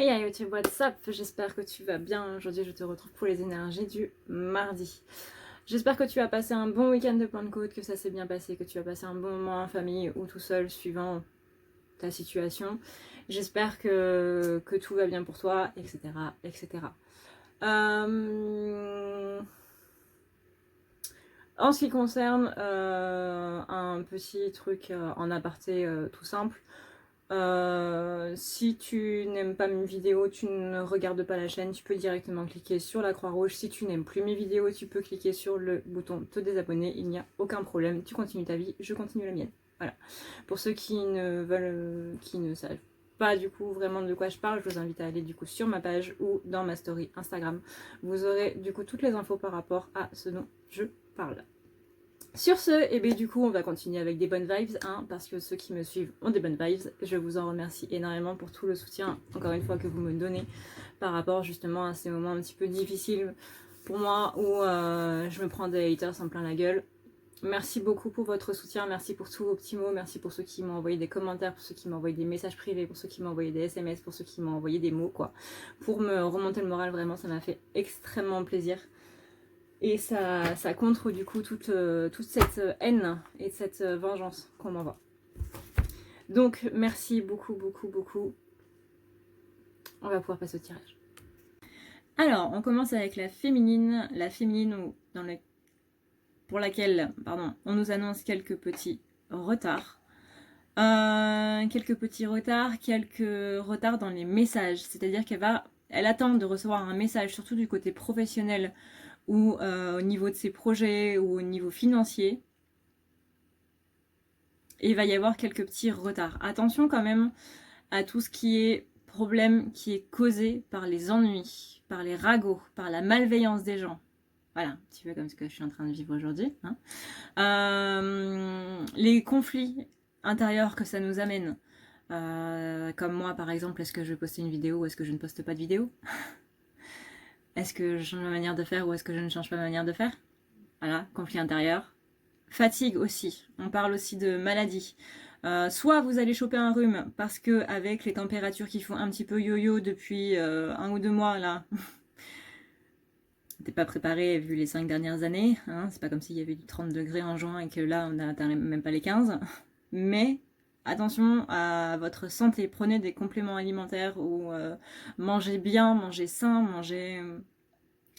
Hey YouTube, what's up? J'espère que tu vas bien. Aujourd'hui, je te retrouve pour les énergies du mardi. J'espère que tu as passé un bon week-end de Pentecôte, que ça s'est bien passé, que tu as passé un bon moment en famille ou tout seul, suivant ta situation. J'espère que tout va bien pour toi, etc. etc. En ce qui concerne un petit truc en aparté tout simple, si tu n'aimes pas mes vidéos, tu ne regardes pas la chaîne, tu peux directement cliquer sur la croix rouge. Si tu n'aimes plus mes vidéos, tu peux cliquer sur le bouton te désabonner, il n'y a aucun problème, tu continues ta vie, je continue la mienne. Voilà. Pour ceux qui ne savent pas du coup vraiment de quoi je parle, je vous invite à aller du coup sur ma page ou dans ma story Instagram. Vous aurez du coup toutes les infos par rapport à ce dont je parle. Sur ce, et bien du coup on va continuer avec des bonnes vibes, hein, parce que ceux qui me suivent ont des bonnes vibes. Je vous en remercie énormément pour tout le soutien, encore une fois, que vous me donnez par rapport justement à ces moments un petit peu difficiles pour moi où je me prends des haters en plein la gueule. Merci beaucoup pour votre soutien, merci pour tous vos petits mots, merci pour ceux qui m'ont envoyé des commentaires, pour ceux qui m'ont envoyé des messages privés, pour ceux qui m'ont envoyé des SMS, pour ceux qui m'ont envoyé des mots, quoi. Pour me remonter le moral, vraiment, ça m'a fait extrêmement plaisir. Et ça contre du coup toute cette haine et cette vengeance qu'on m'envoie. Donc merci beaucoup, beaucoup, beaucoup. On va pouvoir passer au tirage. Alors, on commence avec la féminine pour laquelle on nous annonce quelques petits retards. Quelques retards dans les messages. C'est-à-dire elle attend de recevoir un message, surtout du côté professionnel, ou au niveau de ses projets, ou au niveau financier. Et il va y avoir quelques petits retards. Attention quand même à tout ce qui est problème qui est causé par les ennuis, par les ragots, par la malveillance des gens. Voilà, un petit peu comme ce que je suis en train de vivre aujourd'hui. Hein. Les conflits intérieurs que ça nous amène. Comme moi par exemple, est-ce que je vais poster une vidéo ou est-ce que je ne poste pas de vidéo? Est-ce que je change ma manière de faire ou est-ce que je ne change pas ma manière de faire? Voilà, conflit intérieur. Fatigue aussi, on parle aussi de maladie. Soit vous allez choper un rhume parce que avec les températures qui font un petit peu yo-yo depuis 1 ou 2 mois là, t'es pas préparé vu les 5 dernières années, hein, c'est pas comme s'il y avait du 30 degrés en juin et que là on n'atteint même pas les 15. Mais attention à votre santé, prenez des compléments alimentaires ou mangez bien, mangez sain, mangez...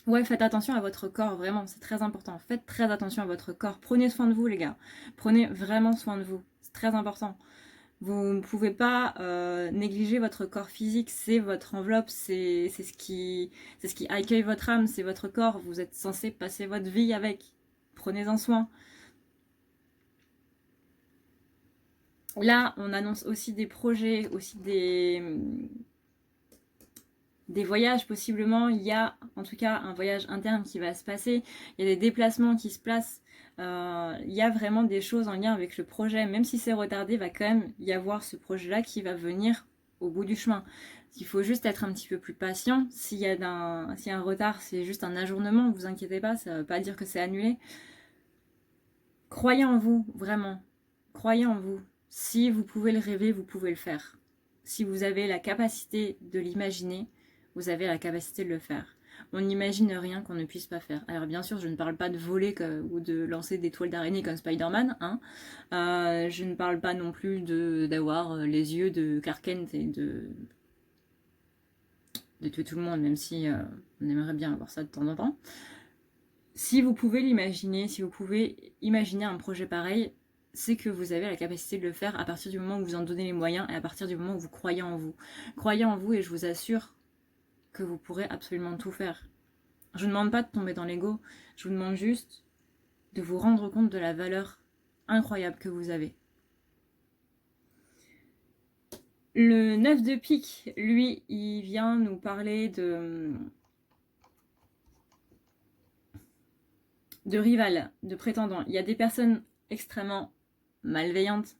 Ouais, faites attention à votre corps, vraiment, c'est très important. Faites très attention à votre corps. Prenez soin de vous, les gars. Prenez vraiment soin de vous. C'est très important. Vous ne pouvez pas négliger votre corps physique. C'est votre enveloppe, c'est ce qui accueille votre âme, c'est votre corps. Vous êtes censé passer votre vie avec. Prenez-en soin. Là, on annonce aussi des projets, aussi des voyages possiblement. Il y a en tout cas un voyage interne qui va se passer, il y a des déplacements qui se placent, il y a vraiment des choses en lien avec le projet, même si c'est retardé, il va quand même y avoir ce projet là qui va venir au bout du chemin. Il faut juste être un petit peu plus patient. S'il y a un retard, c'est juste un ajournement, ne vous inquiétez pas, ça ne veut pas dire que c'est annulé. Croyez en vous, vraiment, croyez en vous. Si vous pouvez le rêver, vous pouvez le faire. Si vous avez la capacité de l'imaginer, vous avez la capacité de le faire. On n'imagine rien qu'on ne puisse pas faire. Alors bien sûr, je ne parle pas de voler ou de lancer des toiles d'araignée comme Spider-Man. Hein. Je ne parle pas non plus d'avoir les yeux de Clark Kent et de tuer tout le monde, même si on aimerait bien avoir ça de temps en temps. Si vous pouvez l'imaginer, si vous pouvez imaginer un projet pareil, c'est que vous avez la capacité de le faire à partir du moment où vous en donnez les moyens et à partir du moment où vous croyez en vous. Croyez en vous et je vous assure que vous pourrez absolument tout faire. Je ne demande pas de tomber dans l'ego, je vous demande juste de vous rendre compte de la valeur incroyable que vous avez. Le 9 de pique, lui, il vient nous parler de rival, de prétendant. Il y a des personnes extrêmement malveillantes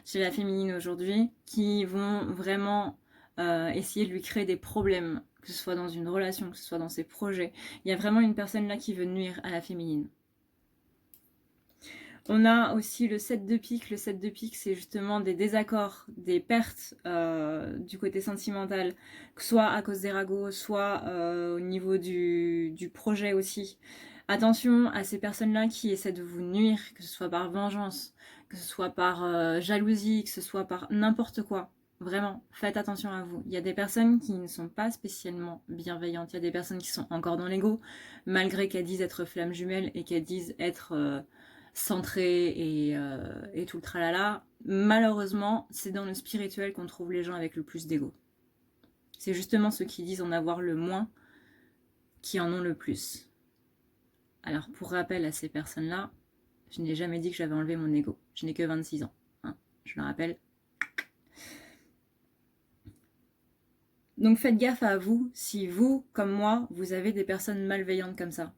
chez la féminine aujourd'hui qui vont vraiment essayer de lui créer des problèmes, que ce soit dans une relation, que ce soit dans ses projets. Il y a vraiment une personne là qui veut nuire à la féminine. On a aussi le 7 de pique. Le 7 de pique, c'est justement des désaccords, des pertes du côté sentimental, soit à cause des ragots, soit au niveau du projet aussi. Attention à ces personnes-là qui essaient de vous nuire, que ce soit par vengeance, que ce soit par jalousie, que ce soit par n'importe quoi. Vraiment, faites attention à vous. Il y a des personnes qui ne sont pas spécialement bienveillantes. Il y a des personnes qui sont encore dans l'ego, malgré qu'elles disent être flammes jumelles et qu'elles disent être centrées et tout le tralala. Malheureusement, c'est dans le spirituel qu'on trouve les gens avec le plus d'ego. C'est justement ceux qui disent en avoir le moins qui en ont le plus. Alors, pour rappel à ces personnes-là, je n'ai jamais dit que j'avais enlevé mon ego. Je n'ai que 26 ans. Hein, je le rappelle. Donc faites gaffe à vous, si vous, comme moi, vous avez des personnes malveillantes comme ça,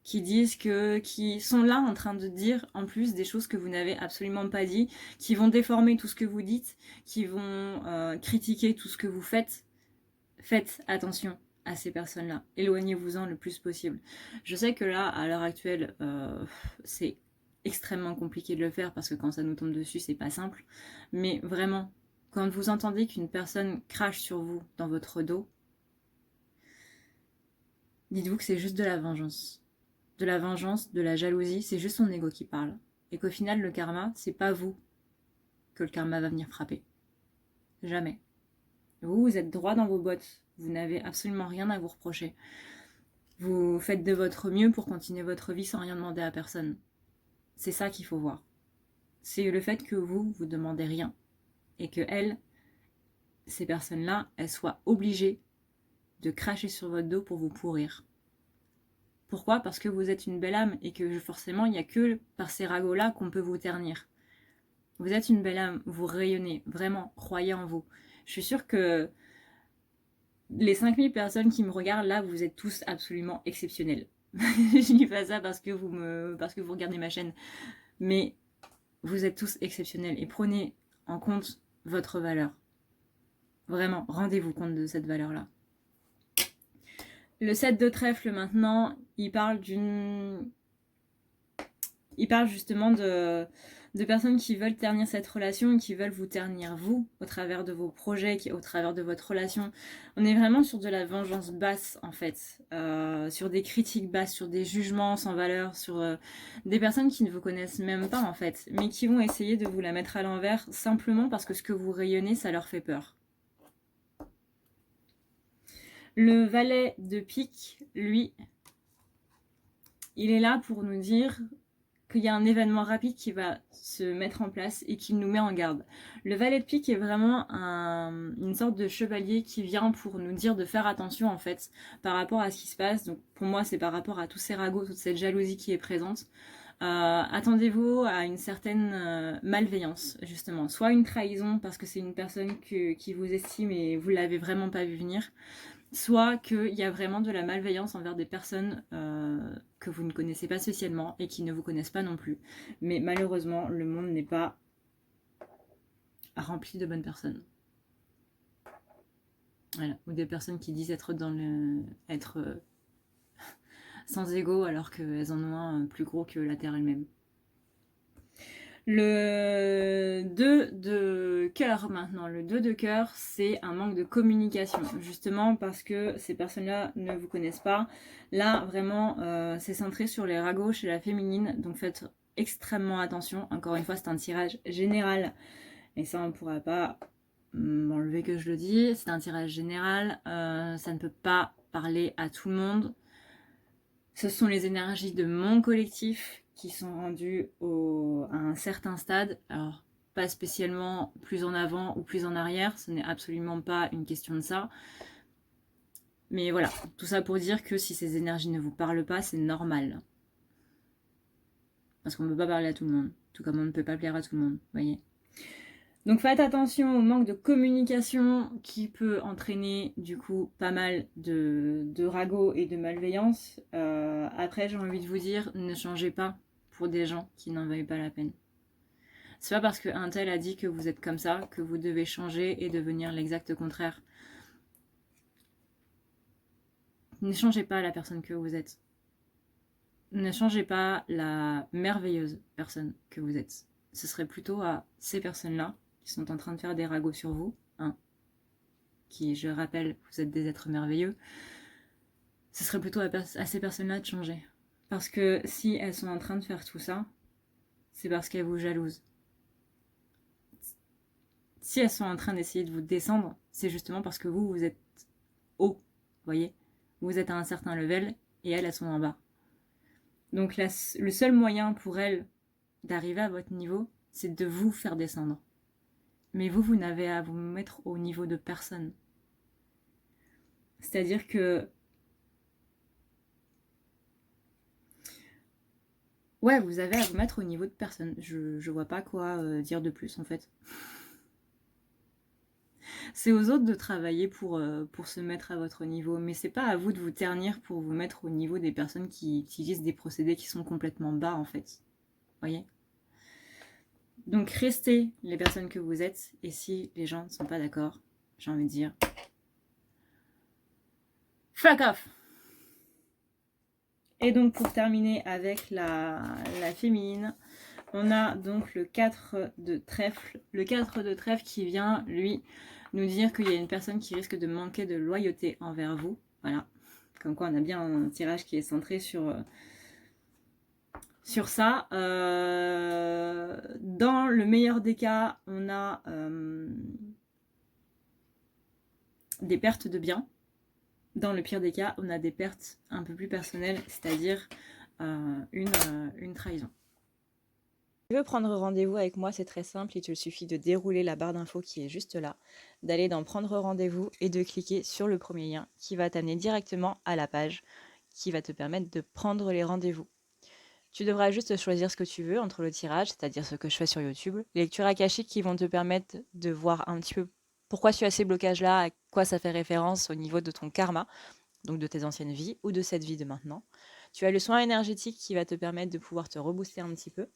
qui sont là en train de dire en plus des choses que vous n'avez absolument pas dit, qui vont déformer tout ce que vous dites, qui vont critiquer tout ce que vous faites. Faites attention à ces personnes-là. Éloignez-vous-en le plus possible. Je sais que là, à l'heure actuelle, c'est extrêmement compliqué de le faire parce que quand ça nous tombe dessus, c'est pas simple. Mais vraiment, quand vous entendez qu'une personne crache sur vous dans votre dos, dites-vous que c'est juste de la vengeance. De la vengeance, de la jalousie, c'est juste son ego qui parle. Et qu'au final, le karma, c'est pas vous que le karma va venir frapper. Jamais. Vous êtes droit dans vos bottes. Vous n'avez absolument rien à vous reprocher. Vous faites de votre mieux pour continuer votre vie sans rien demander à personne. C'est ça qu'il faut voir. C'est le fait que vous demandez rien. Et que elles, ces personnes-là, elles soient obligées de cracher sur votre dos pour vous pourrir. Pourquoi ? Parce que vous êtes une belle âme et que forcément, il n'y a que par ces ragots-là qu'on peut vous ternir. Vous êtes une belle âme, vous rayonnez, vraiment, croyez en vous. Je suis sûre que les 5000 personnes qui me regardent là, vous êtes tous absolument exceptionnels. Je dis pas ça parce que vous regardez ma chaîne, mais vous êtes tous exceptionnels et prenez en compte votre valeur. Vraiment, rendez-vous compte de cette valeur-là. Le 7 de trèfle maintenant, il parle justement de personnes qui veulent ternir cette relation, qui veulent vous ternir vous, au travers de vos projets, au travers de votre relation. On est vraiment sur de la vengeance basse, en fait, sur des critiques basses, sur des jugements sans valeur, sur des personnes qui ne vous connaissent même pas, en fait, mais qui vont essayer de vous la mettre à l'envers, simplement parce que ce que vous rayonnez, ça leur fait peur. Le valet de pique, lui, il est là pour nous dire qu'il y a un événement rapide qui va se mettre en place et qui nous met en garde. Le valet de pique est vraiment une sorte de chevalier qui vient pour nous dire de faire attention en fait par rapport à ce qui se passe. Donc pour moi c'est par rapport à tous ces ragots, toute cette jalousie qui est présente. Attendez-vous à une certaine malveillance justement, soit une trahison parce que c'est une personne qui vous estime et vous l'avez vraiment pas vu venir, soit qu'il y a vraiment de la malveillance envers des personnes que vous ne connaissez pas spécialement et qui ne vous connaissent pas non plus. Mais malheureusement, le monde n'est pas rempli de bonnes personnes. Voilà. Ou des personnes qui disent être sans ego alors qu'elles en ont un plus gros que la Terre elle-même. Le 2 de cœur maintenant. Le 2 de cœur, c'est un manque de communication. Justement parce que ces personnes-là ne vous connaissent pas. Là, vraiment, c'est centré sur les ragots chez la féminine. Donc faites extrêmement attention. Encore une fois, c'est un tirage général. Et ça, on ne pourra pas m'enlever que je le dis. C'est un tirage général. Ça ne peut pas parler à tout le monde. Ce sont les énergies de mon collectif qui sont rendues à un certain stade. Alors, pas spécialement plus en avant ou plus en arrière, ce n'est absolument pas une question de ça. Mais voilà, tout ça pour dire que si ces énergies ne vous parlent pas, c'est normal. Parce qu'on ne peut pas parler à tout le monde, tout comme on ne peut pas plaire à tout le monde, vous voyez. Donc faites attention au manque de communication qui peut entraîner du coup pas mal de ragots et de malveillance. Après j'ai envie de vous dire, ne changez pas pour des gens qui n'en veulent pas la peine. C'est pas parce qu'un tel a dit que vous êtes comme ça que vous devez changer et devenir l'exact contraire. Ne changez pas la personne que vous êtes. Ne changez pas la merveilleuse personne que vous êtes. Ce serait plutôt à ces personnes-là qui sont en train de faire des ragots sur vous, hein, qui, je rappelle, vous êtes des êtres merveilleux, ce serait plutôt à ces personnes-là de changer. Parce que si elles sont en train de faire tout ça, c'est parce qu'elles vous jalousent. Si elles sont en train d'essayer de vous descendre, c'est justement parce que vous êtes haut, vous voyez. Vous êtes à un certain level et elles sont en bas. Donc le seul moyen pour elles d'arriver à votre niveau, c'est de vous faire descendre. Mais vous n'avez à vous mettre au niveau de personne. C'est-à-dire que ouais, vous avez à vous mettre au niveau de personne. Je vois pas quoi dire de plus en fait. C'est aux autres de travailler pour se mettre à votre niveau, mais c'est pas à vous de vous ternir pour vous mettre au niveau des personnes qui utilisent des procédés qui sont complètement bas en fait. Voyez ? Donc restez les personnes que vous êtes, et si les gens ne sont pas d'accord, j'ai envie de dire fuck off. Et donc pour terminer avec la féminine, on a donc le 4 de trèfle. Le 4 de trèfle qui vient, lui, nous dire qu'il y a une personne qui risque de manquer de loyauté envers vous. Voilà. Comme quoi on a bien un tirage qui est centré sur ça. Dans le meilleur des cas, on a des pertes de biens. Dans le pire des cas, on a des pertes un peu plus personnelles, c'est-à-dire une trahison. Si tu veux prendre rendez-vous avec moi, c'est très simple, il te suffit de dérouler la barre d'infos qui est juste là, d'aller dans prendre rendez-vous et de cliquer sur le premier lien qui va t'amener directement à la page qui va te permettre de prendre les rendez-vous. Tu devras juste choisir ce que tu veux entre le tirage, c'est-à-dire ce que je fais sur YouTube, les lectures akashiques qui vont te permettre de voir un petit peu pourquoi tu as ces blocages-là, à quoi ça fait référence au niveau de ton karma, donc de tes anciennes vies ou de cette vie de maintenant. Tu as le soin énergétique qui va te permettre de pouvoir te rebooster un petit peu.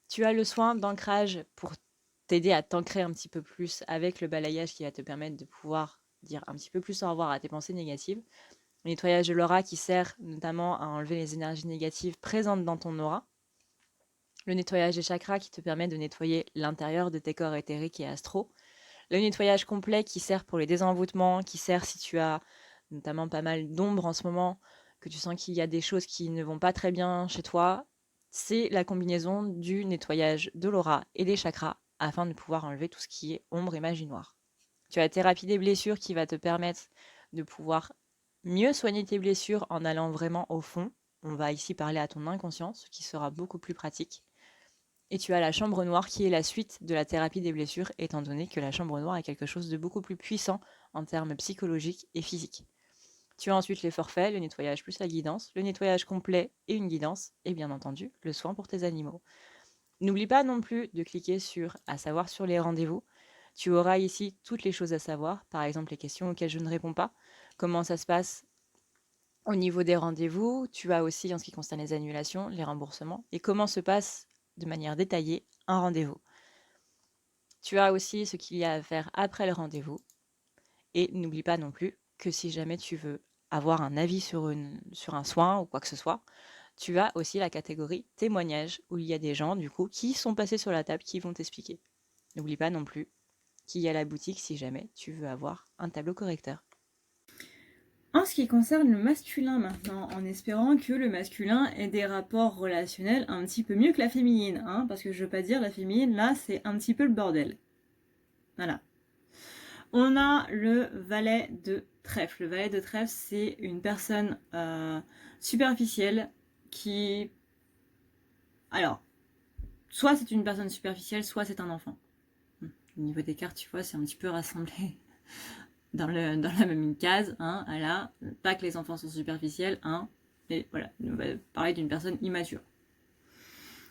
Tu as le soin d'ancrage pour t'aider à t'ancrer un petit peu plus avec le balayage qui va te permettre de pouvoir dire un petit peu plus au revoir à tes pensées négatives. Le nettoyage de l'aura qui sert notamment à enlever les énergies négatives présentes dans ton aura. Le nettoyage des chakras qui te permet de nettoyer l'intérieur de tes corps éthériques et astraux. Le nettoyage complet qui sert pour les désenvoûtements, qui sert si tu as notamment pas mal d'ombre en ce moment, que tu sens qu'il y a des choses qui ne vont pas très bien chez toi. C'est la combinaison du nettoyage de l'aura et des chakras afin de pouvoir enlever tout ce qui est ombre et magie noire. Tu as la thérapie des blessures qui va te permettre de pouvoir mieux soigner tes blessures en allant vraiment au fond. On va ici parler à ton inconscient, ce qui sera beaucoup plus pratique. Et tu as la chambre noire qui est la suite de la thérapie des blessures, étant donné que la chambre noire est quelque chose de beaucoup plus puissant en termes psychologiques et physiques. Tu as ensuite les forfaits, le nettoyage plus la guidance, le nettoyage complet et une guidance, et bien entendu, le soin pour tes animaux. N'oublie pas non plus de cliquer sur « À savoir » sur les rendez-vous. Tu auras ici toutes les choses à savoir, par exemple les questions auxquelles je ne réponds pas, comment ça se passe au niveau des rendez-vous. Tu as aussi, en ce qui concerne les annulations, les remboursements, et comment se passe de manière détaillée un rendez-vous. Tu as aussi ce qu'il y a à faire après le rendez-vous. Et n'oublie pas non plus que si jamais tu veux avoir un avis sur un soin ou quoi que ce soit, tu as aussi la catégorie témoignages où il y a des gens du coup qui sont passés sur la table qui vont t'expliquer. N'oublie pas non plus qu'il y a la boutique si jamais tu veux avoir un tableau correcteur. En ce qui concerne le masculin maintenant, en espérant que le masculin ait des rapports relationnels un petit peu mieux que la féminine, hein, parce que je veux pas dire la féminine, là c'est un petit peu le bordel. Voilà. On a le valet de trèfle. Le valet de trèfle, c'est une personne superficielle qui... Alors, soit c'est une personne superficielle, soit c'est un enfant. Au niveau des cartes, tu vois, c'est un petit peu rassemblé dans la même case. Hein, voilà. Pas que les enfants sont superficiels, hein, mais voilà, on va parler d'une personne immature.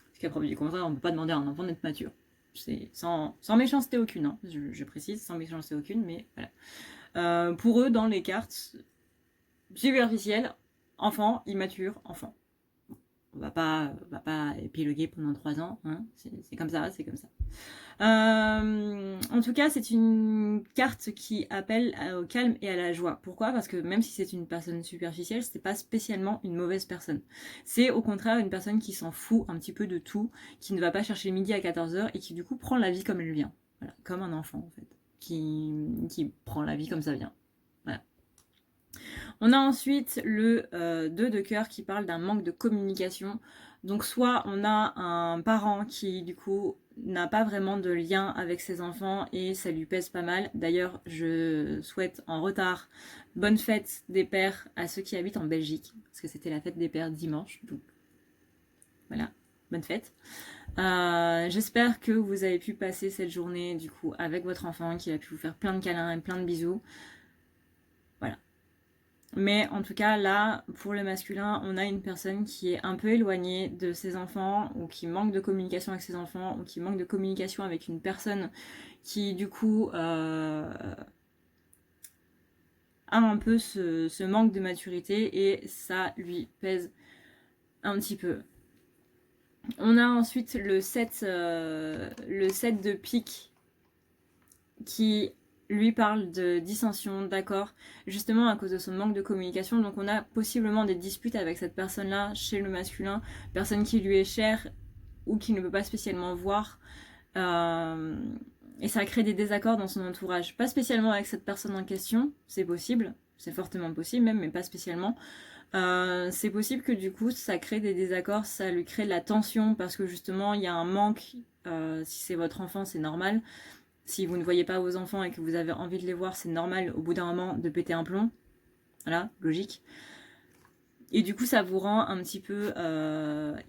Parce qu'à preuve du contraire, on ne peut pas demander à un enfant d'être mature. C'est sans méchanceté aucune, hein, je précise, sans méchanceté aucune, mais voilà. Pour eux, dans les cartes, superficielles, enfant, immature, enfant. On va pas épiloguer pendant 3 ans, hein. C'est comme ça, c'est comme ça. En tout cas, c'est une carte qui appelle au calme et à la joie. Pourquoi? Parce que même si c'est une personne superficielle, c'est pas spécialement une mauvaise personne. C'est au contraire une personne qui s'en fout un petit peu de tout, qui ne va pas chercher midi à 14h et qui du coup prend la vie comme elle vient. Voilà, comme un enfant en fait, qui prend la vie comme ça vient. Voilà. On a ensuite le 2 de cœur qui parle d'un manque de communication. Donc soit on a un parent qui du coup n'a pas vraiment de lien avec ses enfants et ça lui pèse pas mal. D'ailleurs, je souhaite en retard bonne fête des pères à ceux qui habitent en Belgique, parce que c'était la fête des pères dimanche. Donc voilà, bonne fête. J'espère que vous avez pu passer cette journée du coup avec votre enfant, qu'il a pu vous faire plein de câlins et plein de bisous. Voilà. Mais en tout cas, là, pour le masculin, on a une personne qui est un peu éloignée de ses enfants, ou qui manque de communication avec ses enfants, ou qui manque de communication avec une personne qui, du coup, a un peu ce manque de maturité, et ça lui pèse un petit peu. On a ensuite le 7 de pique qui lui parle de dissension, d'accord, justement à cause de son manque de communication. Donc on a possiblement des disputes avec cette personne-là chez le masculin, personne qui lui est chère ou qui ne peut pas spécialement voir. Et ça crée des désaccords dans son entourage. Pas spécialement avec cette personne en question, c'est possible, c'est fortement possible même, mais pas spécialement. C'est possible que du coup ça crée des désaccords, ça lui crée de la tension parce que justement il y a un manque. Si c'est votre enfant, c'est normal. Si vous ne voyez pas vos enfants et que vous avez envie de les voir, c'est normal au bout d'un moment de péter un plomb. Voilà, logique. Et du coup, ça vous rend un petit peu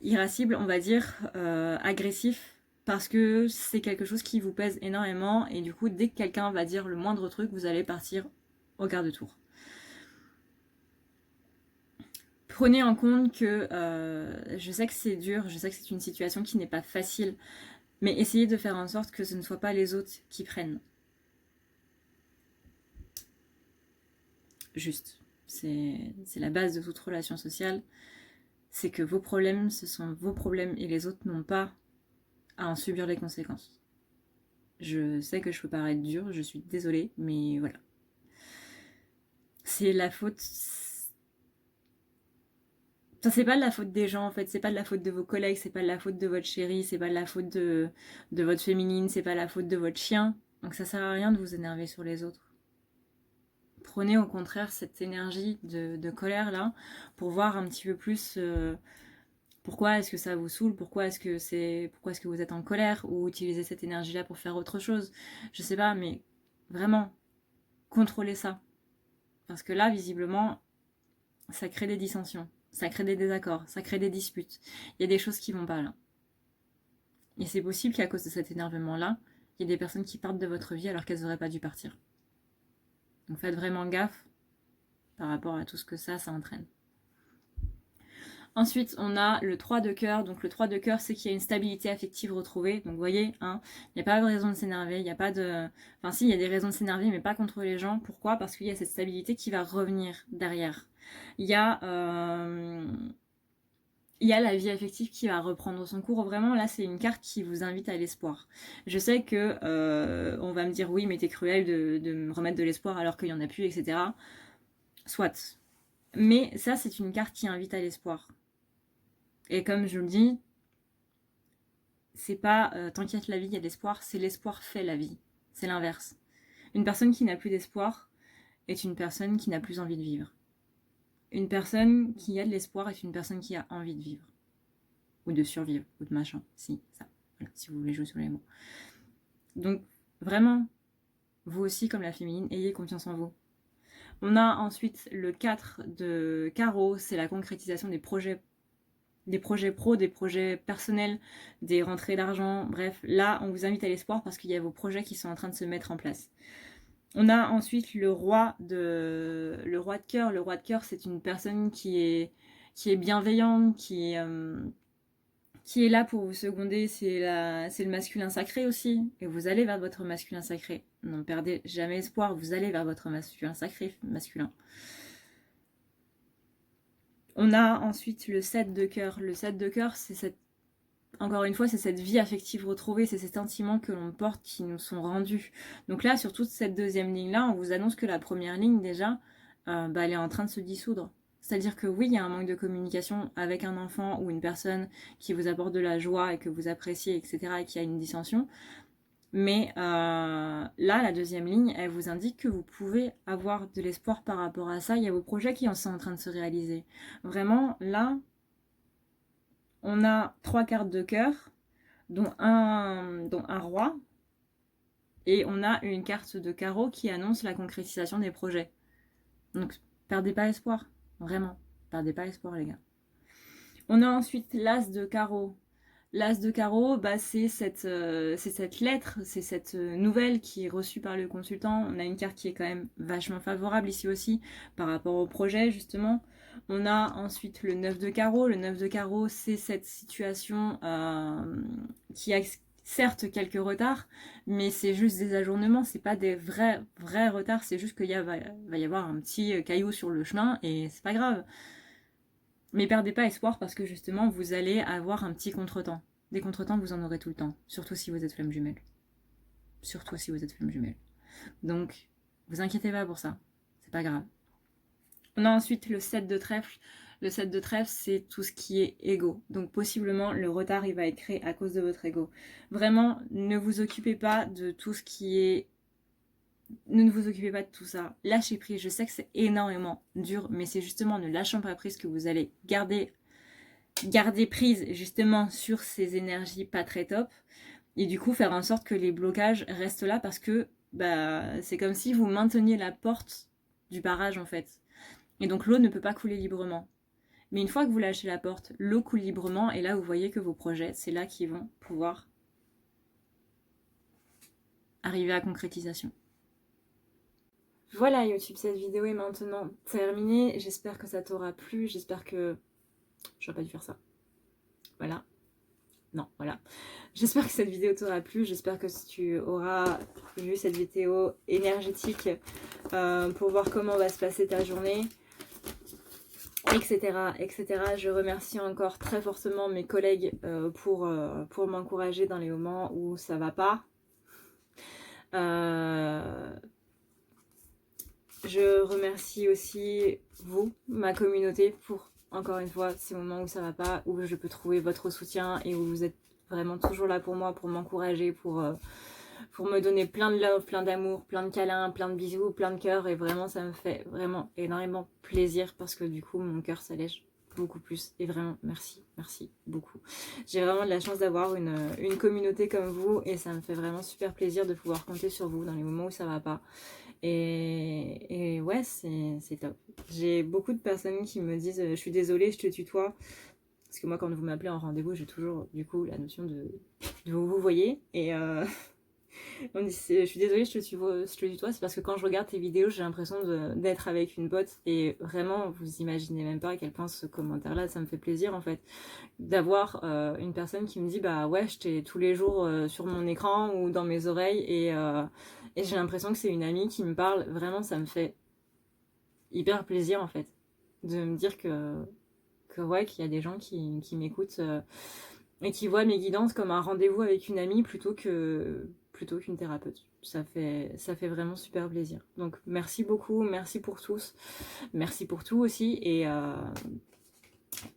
irascible, on va dire, agressif, parce que c'est quelque chose qui vous pèse énormément. Et du coup, dès que quelqu'un va dire le moindre truc, vous allez partir au quart de tour. Prenez en compte que je sais que c'est dur, je sais que c'est une situation qui n'est pas facile, mais essayez de faire en sorte que ce ne soit pas les autres qui prennent. Juste. C'est la base de toute relation sociale. C'est que vos problèmes, ce sont vos problèmes et les autres n'ont pas à en subir les conséquences. Je sais que je peux paraître dure, je suis désolée, mais voilà. C'est la faute... Ça, c'est pas de la faute des gens en fait, c'est pas de la faute de vos collègues, c'est pas de la faute de votre chérie, c'est pas de la faute de votre féminine, c'est pas la faute de votre chien. Donc ça sert à rien de vous énerver sur les autres. Prenez au contraire cette énergie de colère là pour voir un petit peu plus pourquoi est-ce que ça vous saoule, pourquoi est-ce que vous êtes en colère, ou utilisez cette énergie là pour faire autre chose. Je sais pas, mais vraiment contrôlez ça. Parce que là, visiblement, ça crée des dissensions, ça crée des désaccords, ça crée des disputes. Il y a des choses qui vont pas là. Et c'est possible qu'à cause de cet énervement là, il y ait des personnes qui partent de votre vie alors qu'elles n'auraient pas dû partir. Donc faites vraiment gaffe par rapport à tout ce que ça entraîne. Ensuite, on a le 3 de cœur. Donc le 3 de cœur, c'est qu'il y a une stabilité affective retrouvée. Donc vous voyez, hein, il n'y a pas de raison de s'énerver, il n'y a pas de... Enfin si, il y a des raisons de s'énerver, mais pas contre les gens. Pourquoi? Parce qu'il y a cette stabilité qui va revenir derrière. Il y a la vie affective qui va reprendre son cours. Vraiment, là, c'est une carte qui vous invite à l'espoir. Je sais que on va me dire, oui, mais t'es cruel de me remettre de l'espoir alors qu'il n'y en a plus, etc. Soit. Mais ça, c'est une carte qui invite à l'espoir. Et comme je le dis, c'est pas t'inquiète la vie, il y a de l'espoir, c'est l'espoir fait la vie. C'est l'inverse. Une personne qui n'a plus d'espoir est une personne qui n'a plus envie de vivre. Une personne qui a de l'espoir est une personne qui a envie de vivre. Ou de survivre, ou de machin. Si, ça. Voilà, si vous voulez jouer sur les mots. Donc, vraiment, vous aussi, comme la féminine, ayez confiance en vous. On a ensuite le 4 de carreau, c'est la concrétisation des projets pro, des projets personnels, des rentrées d'argent, bref, là on vous invite à l'espoir parce qu'il y a vos projets qui sont en train de se mettre en place. On a ensuite le roi de cœur. Le roi de cœur, c'est une personne qui est bienveillante, qui est là pour vous seconder, c'est le masculin sacré aussi, et vous allez vers votre masculin sacré. Ne perdez jamais espoir, vous allez vers votre masculin sacré, masculin. On a ensuite le 7 de cœur. Le 7 de cœur, c'est cette... Encore une fois, c'est cette vie affective retrouvée, c'est ces sentiments que l'on porte qui nous sont rendus. Donc là, sur toute cette deuxième ligne-là, on vous annonce que la première ligne, déjà, elle est en train de se dissoudre. C'est-à-dire que oui, il y a un manque de communication avec un enfant ou une personne qui vous apporte de la joie et que vous appréciez, etc., et qui a une dissension. Mais là, la deuxième ligne, elle vous indique que vous pouvez avoir de l'espoir par rapport à ça. Il y a vos projets qui sont en train de se réaliser. Vraiment, là, on a 3 cartes de cœur, dont un roi, et on a une carte de carreau qui annonce la concrétisation des projets. Donc, perdez pas espoir. Vraiment, perdez pas espoir, les gars. On a ensuite l'as de carreau. L'as de carreau, c'est cette lettre, c'est cette nouvelle qui est reçue par le consultant. On a une carte qui est quand même vachement favorable ici aussi par rapport au projet justement. On a ensuite le 9 de carreau. Le 9 de carreau, c'est cette situation qui a certes quelques retards, mais c'est juste des ajournements, c'est pas des vrais retards, c'est juste qu'il va y avoir un petit caillou sur le chemin et c'est pas grave. Mais perdez pas espoir parce que justement vous allez avoir un petit contretemps. Des contretemps, vous en aurez tout le temps, surtout si vous êtes flamme jumelle. Surtout si vous êtes flamme jumelle. Donc, vous inquiétez pas pour ça, c'est pas grave. On a ensuite le 7 de trèfle. Le 7 de trèfle, c'est tout ce qui est ego. Donc possiblement, le retard, il va être créé à cause de votre ego. Vraiment, ne vous occupez pas de tout ce qui est... Ne vous occupez pas de tout ça. Lâchez prise. Je sais que c'est énormément dur, mais c'est justement ne lâchant pas prise que vous allez garder prise justement sur ces énergies pas très top. Et du coup, faire en sorte que les blocages restent là parce que c'est comme si vous mainteniez la porte du barrage en fait. Et donc l'eau ne peut pas couler librement. Mais une fois que vous lâchez la porte, l'eau coule librement et là vous voyez que vos projets, c'est là qu'ils vont pouvoir arriver à concrétisation. Voilà YouTube, cette vidéo est maintenant terminée. J'espère que ça t'aura plu, j'espère que... J'aurais pas dû faire ça. Voilà. Non, voilà. J'espère que cette vidéo t'aura plu, j'espère que tu auras vu cette vidéo énergétique pour voir comment va se passer ta journée, etc., etc. Je remercie encore très fortement mes collègues pour m'encourager dans les moments où ça va pas. Je remercie aussi vous, ma communauté, pour encore une fois ces moments où ça va pas, où je peux trouver votre soutien et où vous êtes vraiment toujours là pour moi, pour m'encourager, pour me donner plein de love, plein d'amour, plein de câlins, plein de bisous, plein de cœurs. Et vraiment, ça me fait vraiment énormément plaisir parce que du coup, mon cœur s'allège beaucoup plus. Et vraiment, merci, merci beaucoup. J'ai vraiment de la chance d'avoir une communauté comme vous et ça me fait vraiment super plaisir de pouvoir compter sur vous dans les moments où ça va pas. Et ouais, c'est top. J'ai beaucoup de personnes qui me disent je suis désolée, je te tutoie. Parce que moi, quand vous m'appelez en rendez-vous, j'ai toujours du coup la notion de vous voyez. Et on dit, je suis désolée, je te tutoie. C'est parce que quand je regarde tes vidéos, j'ai l'impression d'être avec une pote. Et vraiment, vous imaginez même pas à quel point ce commentaire-là, ça me fait plaisir en fait. D'avoir une personne qui me dit bah ouais, je t'ai tous les jours sur mon écran ou dans mes oreilles. Et j'ai l'impression que c'est une amie qui me parle. Vraiment, ça me fait hyper plaisir en fait. De me dire que ouais, qu'il y a des gens qui m'écoutent et qui voient mes guidances comme un rendez-vous avec une amie plutôt qu'une thérapeute. Ça fait vraiment super plaisir. Donc merci beaucoup, merci pour tous, merci pour tout aussi.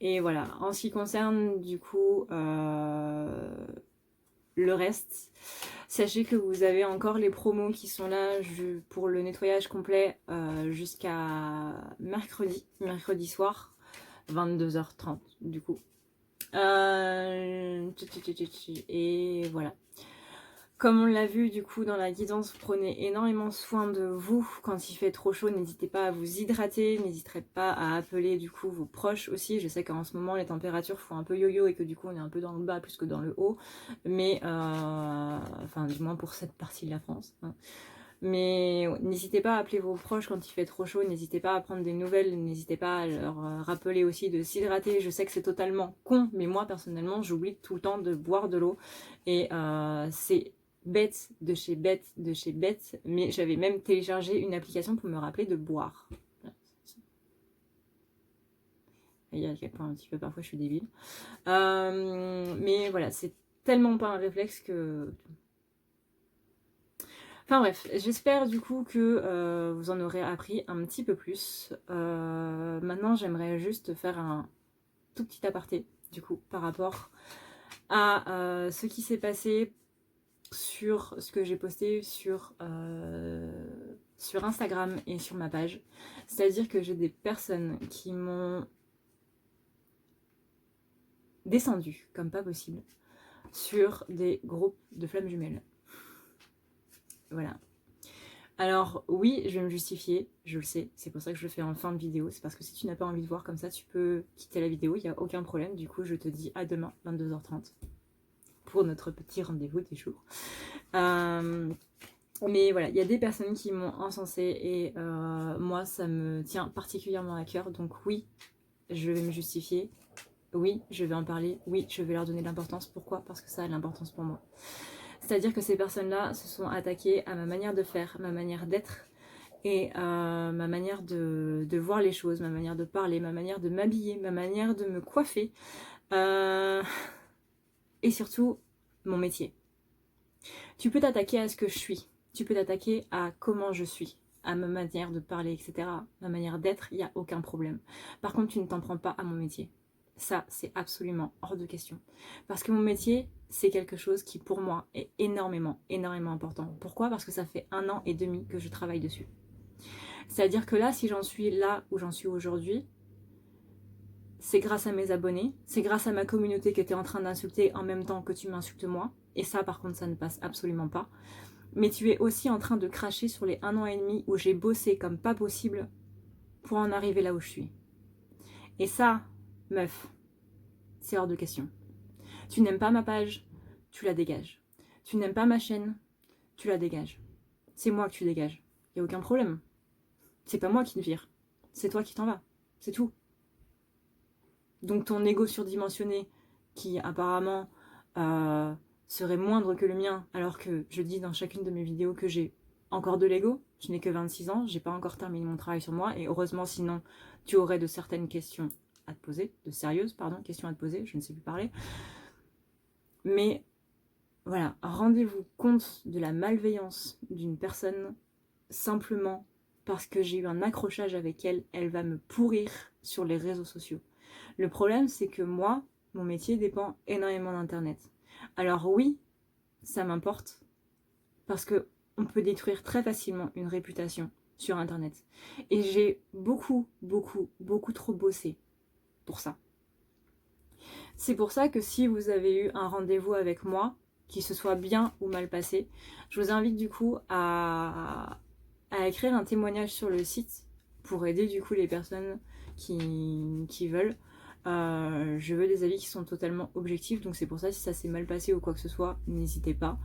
Et voilà, en ce qui concerne du coup le reste, sachez que vous avez encore les promos qui sont là pour le nettoyage complet jusqu'à mercredi soir. 22h30 du coup. Et voilà. Comme on l'a vu du coup dans la guidance, prenez énormément soin de vous. Quand il fait trop chaud, n'hésitez pas à vous hydrater, n'hésitez pas à appeler du coup vos proches aussi. Je sais qu'en ce moment les températures font un peu yo-yo et que du coup on est un peu dans le bas plus que dans le haut. Mais enfin du moins pour cette partie de la France. Hein. Mais n'hésitez pas à appeler vos proches quand il fait trop chaud, n'hésitez pas à prendre des nouvelles, n'hésitez pas à leur rappeler aussi de s'hydrater. Je sais que c'est totalement con, mais moi personnellement j'oublie tout le temps de boire de l'eau. Et c'est bête de chez bête de chez bête, mais j'avais même téléchargé une application pour me rappeler de boire. Et à quel point un petit peu parfois je suis débile. Mais voilà, c'est tellement pas un réflexe que... Enfin bref, j'espère du coup que vous en aurez appris un petit peu plus. Maintenant, j'aimerais juste faire un tout petit aparté, du coup, par rapport à ce qui s'est passé sur ce que j'ai posté sur Instagram et sur ma page. C'est-à-dire que j'ai des personnes qui m'ont descendu, comme pas possible, sur des groupes de flammes jumelles. Voilà. Alors oui, je vais me justifier, je le sais, c'est pour ça que je le fais en fin de vidéo, c'est parce que si tu n'as pas envie de voir comme ça, tu peux quitter la vidéo, il n'y a aucun problème. Du coup, je te dis à demain, 22h30, pour notre petit rendez-vous du jour. Mais voilà, il y a des personnes qui m'ont encensée et moi, ça me tient particulièrement à cœur. Donc oui, je vais me justifier. Oui, je vais en parler. Oui, je vais leur donner de l'importance. Pourquoi? Parce que ça a de l'importance pour moi. C'est-à-dire que ces personnes-là se sont attaquées à ma manière de faire, ma manière d'être et ma manière de voir les choses, ma manière de parler, ma manière de m'habiller, ma manière de me coiffer et surtout mon métier. Tu peux t'attaquer à ce que je suis, tu peux t'attaquer à comment je suis, à ma manière de parler, etc. Ma manière d'être, il n'y a aucun problème. Par contre, tu ne t'en prends pas à mon métier. Ça, c'est absolument hors de question. Parce que mon métier, c'est quelque chose qui, pour moi, est énormément, énormément important. Pourquoi? Parce que ça fait 1 an et demi que je travaille dessus. C'est-à-dire que là, si j'en suis là où j'en suis aujourd'hui, c'est grâce à mes abonnés, c'est grâce à ma communauté que tu es en train d'insulter en même temps que tu m'insultes moi. Et ça, par contre, ça ne passe absolument pas. Mais tu es aussi en train de cracher sur les 1 an et demi où j'ai bossé comme pas possible pour en arriver là où je suis. Et ça, meuf, c'est hors de question. Tu n'aimes pas ma page, tu la dégages. Tu n'aimes pas ma chaîne, tu la dégages. C'est moi que tu dégages. Il n'y a aucun problème. C'est pas moi qui te vire. C'est toi qui t'en vas. C'est tout. Donc ton ego surdimensionné, qui apparemment serait moindre que le mien, alors que je dis dans chacune de mes vidéos que j'ai encore de l'ego, je n'ai que 26 ans, j'ai pas encore terminé mon travail sur moi, et heureusement sinon tu aurais de certaines questions à te poser, de sérieuses, pardon, questions à te poser, je ne sais plus parler. Mais voilà, rendez-vous compte de la malveillance d'une personne simplement parce que j'ai eu un accrochage avec elle, elle va me pourrir sur les réseaux sociaux. Le problème, c'est que moi, mon métier dépend énormément d'Internet. Alors oui, ça m'importe, parce que on peut détruire très facilement une réputation sur Internet. Et j'ai beaucoup, beaucoup, beaucoup trop bossé pour ça. C'est pour ça que si vous avez eu un rendez-vous avec moi, qu'il se soit bien ou mal passé, je vous invite du coup à écrire un témoignage sur le site pour aider du coup les personnes qui veulent. Je veux des avis qui sont totalement objectifs, donc c'est pour ça si ça s'est mal passé ou quoi que ce soit, n'hésitez pas.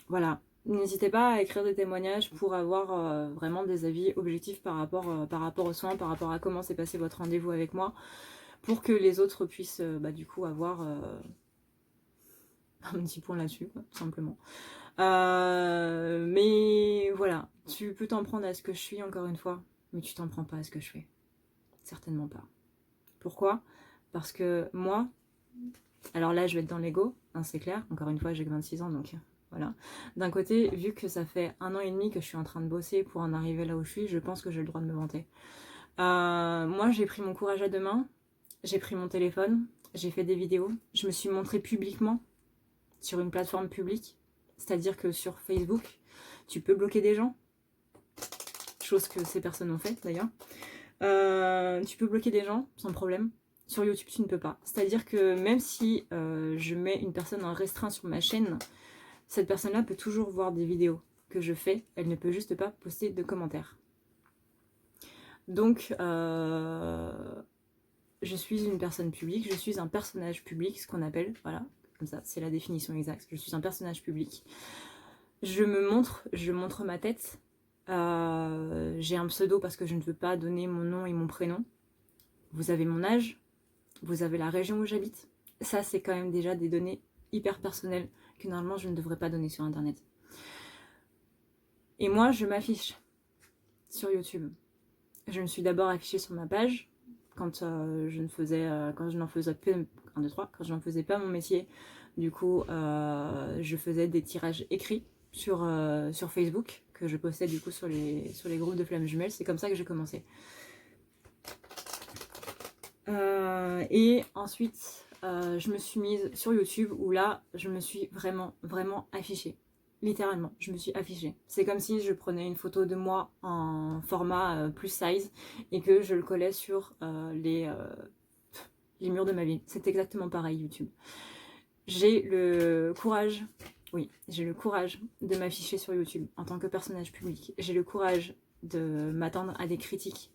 Voilà, n'hésitez pas à écrire des témoignages pour avoir vraiment des avis objectifs par rapport aux soins, par rapport à comment s'est passé votre rendez-vous avec moi, pour que les autres puissent du coup avoir un petit point là-dessus, tout simplement. Mais voilà, tu peux t'en prendre à ce que je suis, encore une fois, mais tu t'en prends pas à ce que je fais. Certainement pas. Pourquoi? Parce que moi, alors là je vais être dans l'ego, hein, c'est clair, encore une fois j'ai que 26 ans, donc voilà. D'un côté, vu que ça fait 1 an et demi que je suis en train de bosser pour en arriver là où je suis, je pense que j'ai le droit de me vanter. Moi j'ai pris mon courage à deux mains, j'ai pris mon téléphone, j'ai fait des vidéos, je me suis montrée publiquement sur une plateforme publique, c'est-à-dire que sur Facebook, tu peux bloquer des gens, chose que ces personnes ont faite d'ailleurs. Tu peux bloquer des gens sans problème. Sur YouTube, tu ne peux pas. C'est-à-dire que même si je mets une personne en restreint sur ma chaîne, cette personne-là peut toujours voir des vidéos que je fais. Elle ne peut juste pas poster de commentaires. Donc, je suis une personne publique, je suis un personnage public, ce qu'on appelle, voilà, comme ça, c'est la définition exacte. Je suis un personnage public. Je montre ma tête. J'ai un pseudo parce que je ne veux pas donner mon nom et mon prénom. Vous avez mon âge, vous avez la région où j'habite. Ça, c'est quand même déjà des données hyper personnelles que normalement je ne devrais pas donner sur Internet. Et moi, je m'affiche sur YouTube. Je me suis d'abord affichée sur ma page quand je n'en faisais quand je n'en faisais pas mon métier. Du coup, je faisais des tirages écrits sur Facebook que je postais du coup sur les groupes de flammes jumelles. C'est comme ça que j'ai commencé. Et ensuite, je me suis mise sur YouTube où là, je me suis vraiment affichée. Littéralement, je me suis affichée. C'est comme si je prenais une photo de moi en format plus size et que je le collais sur les murs de ma ville. C'est exactement pareil YouTube. J'ai le courage, oui, j'ai le courage de m'afficher sur YouTube en tant que personnage public. J'ai le courage de m'attendre à des critiques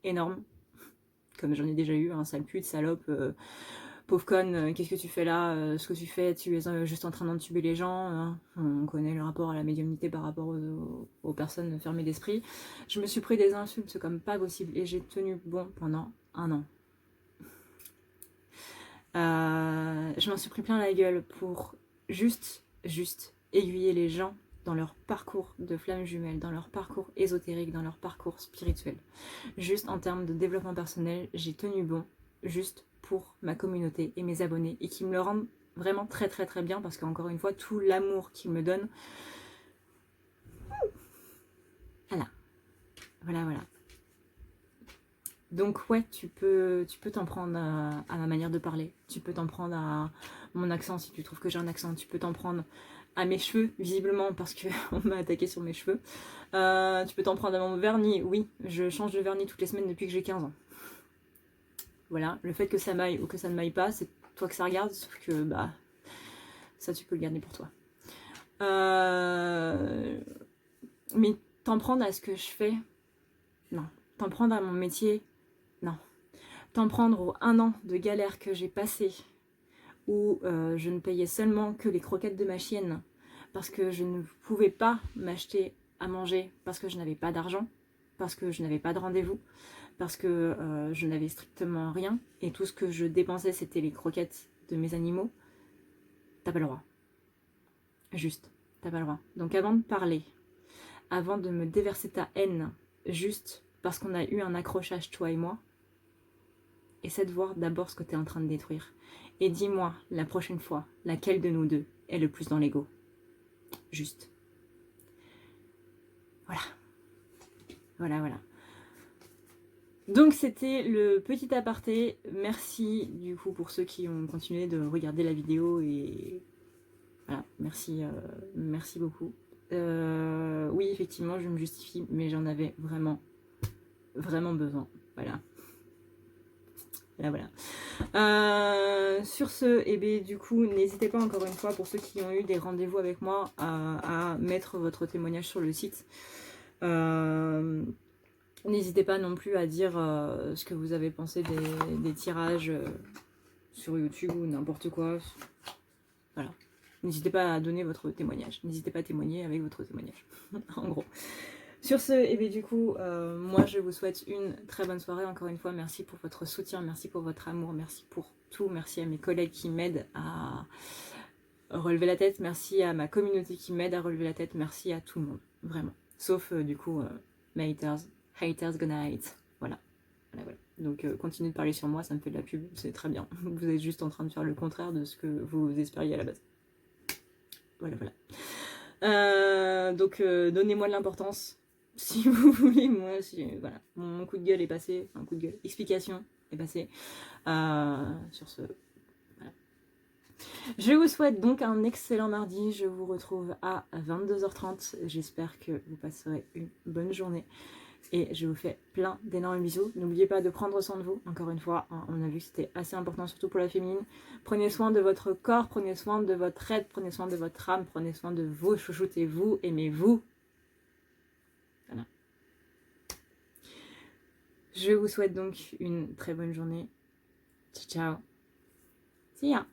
énormes, comme j'en ai déjà eu, hein, sale pute, salope, pauvre conne, qu'est-ce que tu fais là, ce que tu fais, tu es juste en train d'entuber les gens, hein. On connaît le rapport à la médiumnité par rapport aux personnes fermées d'esprit. Je me suis pris des insultes comme pas possible et j'ai tenu bon pendant 1 an. Je m'en suis pris plein la gueule pour juste aiguiller les gens dans leur parcours de flammes jumelles, dans leur parcours ésotérique, dans leur parcours spirituel. Juste en termes de développement personnel, j'ai tenu bon, juste pour ma communauté et mes abonnés, et qui me le rendent vraiment très bien, parce qu'encore une fois, tout l'amour qu'ils me donnent, voilà. Donc ouais, tu peux t'en prendre à ma manière de parler, tu peux t'en prendre à mon accent si tu trouves que j'ai un accent, tu peux t'en prendre à mes cheveux, visiblement, parce qu'on m'a attaqué sur mes cheveux. Tu peux t'en prendre à mon vernis, oui, je change de vernis toutes les semaines depuis que j'ai 15 ans. Voilà, le fait que ça m'aille ou que ça ne m'aille pas, c'est toi que ça regarde, sauf que bah ça tu peux le garder pour toi. Mais t'en prendre à ce que je fais, non. T'en prendre à mon métier, non. T'en prendre aux 1 an de galère que j'ai passé, où je ne payais seulement que les croquettes de ma chienne, parce que je ne pouvais pas m'acheter à manger, parce que je n'avais pas d'argent, parce que je n'avais pas de rendez-vous, parce que je n'avais strictement rien, et tout ce que je dépensais c'était les croquettes de mes animaux. T'as pas le droit. Juste, t'as pas le droit. Donc avant de parler, avant de me déverser ta haine, juste parce qu'on a eu un accrochage toi et moi, essaie de voir d'abord ce que t'es en train de détruire. Et dis-moi, la prochaine fois, laquelle de nous deux est le plus dans l'ego. Juste. Voilà. Donc c'était le petit aparté. Merci du coup pour ceux qui ont continué de regarder la vidéo et voilà, merci beaucoup. Oui, effectivement, je me justifie, mais j'en avais vraiment besoin. Voilà. Sur ce, et bien, du coup, n'hésitez pas encore une fois, pour ceux qui ont eu des rendez-vous avec moi, à mettre votre témoignage sur le site. N'hésitez pas non plus à dire ce que vous avez pensé des tirages sur YouTube ou n'importe quoi. Voilà. N'hésitez pas à donner votre témoignage. N'hésitez pas à témoigner avec votre témoignage. En gros. Sur ce, et bien du coup, moi je vous souhaite une très bonne soirée. Encore une fois, merci pour votre soutien, merci pour votre amour, merci pour tout. Merci à mes collègues qui m'aident à relever la tête. Merci à ma communauté qui m'aide à relever la tête. Merci à tout le monde, vraiment. Sauf du coup, mes haters. Haters gonna hate. Voilà. Donc continuez de parler sur moi, ça me fait de la pub, c'est très bien. Vous êtes juste en train de faire le contraire de ce que vous espériez à la base. Voilà. Donc donnez-moi de l'importance si vous voulez. Moi, voilà, mon coup de gueule est passé. Enfin, coup de gueule, explication est passé. Sur ce, voilà. Je vous souhaite donc un excellent mardi. Je vous retrouve à 22h30. J'espère que vous passerez une bonne journée. Et je vous fais plein d'énormes bisous. N'oubliez pas de prendre soin de vous. Encore une fois, on a vu que c'était assez important, surtout pour la féminine. Prenez soin de votre corps, prenez soin de votre être, prenez soin de votre âme, prenez soin de vous, chouchoutez-vous, aimez-vous. Voilà. Je vous souhaite donc une très bonne journée. Ciao. See ya.